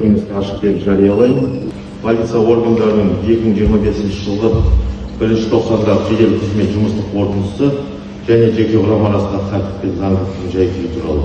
Кеңеске ашық деп жариялаймын. Полиция органдарының 2025 жылғы 1-тоқсандағы жедел қызмет жұмыстық қорытындысы және жеке құрам арасындағы тәртіп пен заңдылықтың жай-күйі туралы.